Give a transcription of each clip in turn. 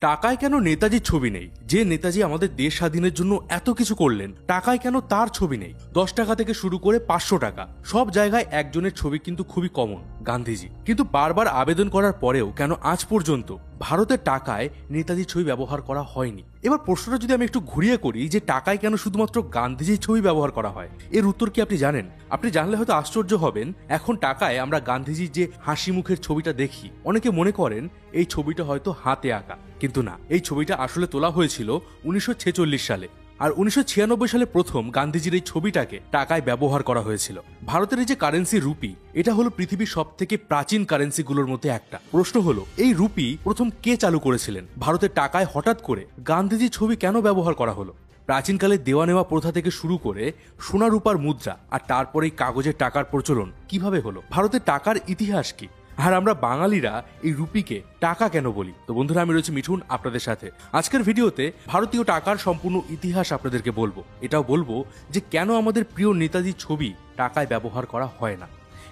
টাকায় কেন নেতাজির ছবি নেই? যে নেতাজি আমাদের দেশ স্বাধীনের জন্য এত কিছু করলেন, টাকায় কেন তার ছবি নেই? 10 টাকা থেকে শুরু করে 500 টাকা, সব জায়গায় একজনের ছবি কিন্তু খুবই কমন, গান্ধীজি। কিন্তু বারবার আবেদন করার পরেও কেন আজ পর্যন্ত ভারতের টাকায় নেতাজির ছবি ব্যবহার করা হয়নি? এবার প্রশ্নটা যদি আমি একটু ঘুরিয়ে করি, যে টাকায় কেন শুধুমাত্র গান্ধীজির ছবি ব্যবহার করা হয়, এর উত্তর কি আপনি জানেন? আপনি জানলে হয়তো আশ্চর্য হবেন। এখন টাকায় আমরা গান্ধীজির যে হাসি মুখের ছবিটা দেখি, অনেকে মনে করেন এই ছবিটা হয়তো হাতে আঁকা, কিন্তু না, এই ছবিটা আসলে তোলা হয়েছিল 1946 সালে। আর 1996 সালে প্রথম গান্ধীজির এই ছবিটাকে টাকায় ব্যবহার করা হয়েছিল। ভারতের এই যে কারেন্সি রুপি, এটা হলো পৃথিবীর সব থেকে প্রাচীন কারেন্সিগুলোর মধ্যে একটা। প্রশ্ন হলো, এই রুপি প্রথম কে চালু করেছিলেন? ভারতের টাকায় হঠাৎ করে গান্ধীজির ছবি কেন ব্যবহার করা হলো? প্রাচীনকালে দেওয়া নেওয়া প্রথা থেকে শুরু করে সোনা রূপার মুদ্রা, আর তারপরে কাগজের টাকার প্রচলন কিভাবে হলো? ভারতের টাকার ইতিহাস কি? আর আমরা বাঙালিরা এই রুপিকে টাকা কেন বলি? তো বন্ধুরা, আমি রয়েছি মিঠুন আপনাদের সাথে। আজকের ভিডিওতে ভারতীয় টাকার সম্পূর্ণ ইতিহাস আপনাদেরকে বলবো। এটাও বলবো যে কেন আমাদের প্রিয় নেতাজির ছবি টাকায় ব্যবহার করা হয় না।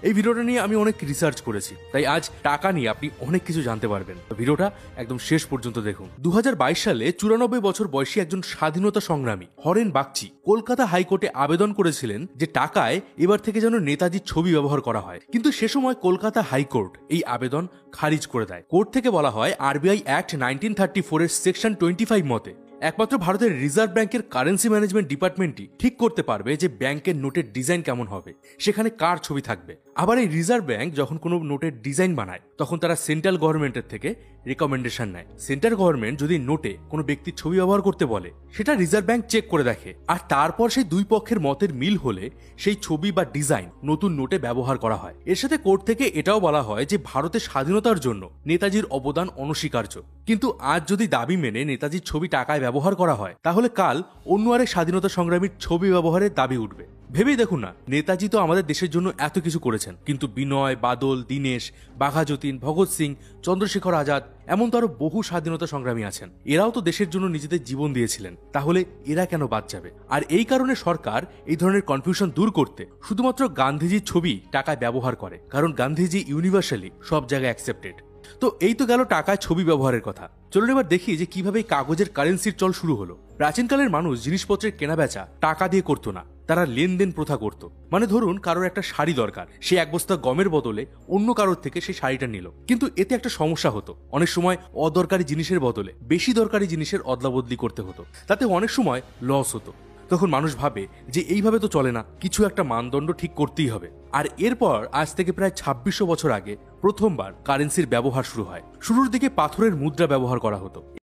এই ভিডিওটা নিয়ে আমি অনেক রিসার্চ করেছি, তাই আজ টাকা নিয়ে আপনি অনেক কিছু জানতে পারবেন। ভিডিওটা একদম শেষ পর্যন্ত দেখুন। 2022 সালে 94 বছর বয়সী একজন স্বাধীনতা সংগ্রামী হরেন বাগচি কলকাতা হাইকোর্টে আবেদন করেছিলেন যে টাকায় এবার থেকে যেন নেতাজির ছবি ব্যবহার করা হয়। কিন্তু সে সময় কলকাতা হাইকোর্ট এই আবেদন খারিজ করে দেয়। কোর্ট থেকে বলা হয়, আরবিআই অ্যাক্ট 1934 এর সেকশন 25 মতে একমাত্র ভারতের রিজার্ভ ব্যাংকের কারেন্সি ম্যানেজমেন্ট ডিপার্টমেন্টই ঠিক করতে পারবে যে ব্যাংকের নোটের ডিজাইন কেমন হবে, সেখানে কার ছবি থাকবে। আবার এই রিজার্ভ ব্যাংক যখন কোনো নোটের ডিজাইন বানায়, তখন তারা সেন্ট্রাল গভর্নমেন্টের থেকে রেকমেন্ডেশন নেয়। সেন্ট্রাল গভর্নমেন্ট যদি নোটে কোনো ব্যক্তির ছবি ব্যবহার করতে বলে, সেটা রিজার্ভ ব্যাংক চেক করে দেখে, আর তারপর সেই দুই পক্ষের মতের মিল হলে সেই ছবি বা ডিজাইন নতুন নোটে ব্যবহার করা হয়। এর সাথে কোর্ট থেকে এটাও বলা হয় যে ভারতের স্বাধীনতার জন্য নেতাজির অবদান অনস্বীকার্য। কিন্তু আজ যদি দাবি মেনে নেতাজির ছবি টাকায় ব্যবহার করা হয়, তাহলে কাল অন্য আরেক স্বাধীনতা সংগ্রামীর ছবি ব্যবহারের দাবি উঠবে। ভেবেই দেখুন না, নেতাজি তো আমাদের দেশের জন্য এত কিছু করেছেন, কিন্তু বিনয়, বাদল, দীনেশ, বাঘা যতীন, ভগৎ সিং, চন্দ্রশেখর আজাদ, এমন তো আরো বহু স্বাধীনতা সংগ্রামী আছেন। এরাও তো দেশের জন্য নিজেদের জীবন দিয়েছিলেন, তাহলে এরা কেন বাদ যাবে? আর এই কারণে সরকার এই ধরনের কনফিউশন দূর করতে শুধুমাত্র গান্ধীজির ছবি টাকায় ব্যবহার করে, কারণ গান্ধীজি ইউনিভার্সালি সব জায়গায় অ্যাকসেপ্টেড। তো এই তো গেল টাকায় ছবি ব্যবহারের কথা। চলুন এবার দেখি যে কিভাবে কাগজের কারেন্সির চল শুরু হলো। প্রাচীনকালের মানুষ জিনিসপত্রের কেনাবেচা টাকা দিয়ে করতো না, তারা লেনদেন প্রথা করত। মানে ধরুন, কারোর একটা শাড়ি দরকার, সে এক বস্তা গমের বদলে অন্য কারোর থেকে সেই শাড়িটা নিল। কিন্তু এতে একটা সমস্যা হতো, অনেক সময় অদরকারি জিনিসের বদলে বেশি দরকারি জিনিসের অদলাবদলি করতে হতো, তাতে অনেক সময় লস হতো। তখন মানুষ ভাবে যে এইভাবে তো চলে না, কিছু একটা মানদণ্ড ঠিক করতেই হবে। আর এরপর আজ থেকে প্রায় 2600 বছর আগে প্রথমবার কারেন্সির ব্যবহার শুরু হয়। শুরুর দিকে পাথরের মুদ্রা ব্যবহার করা হতো।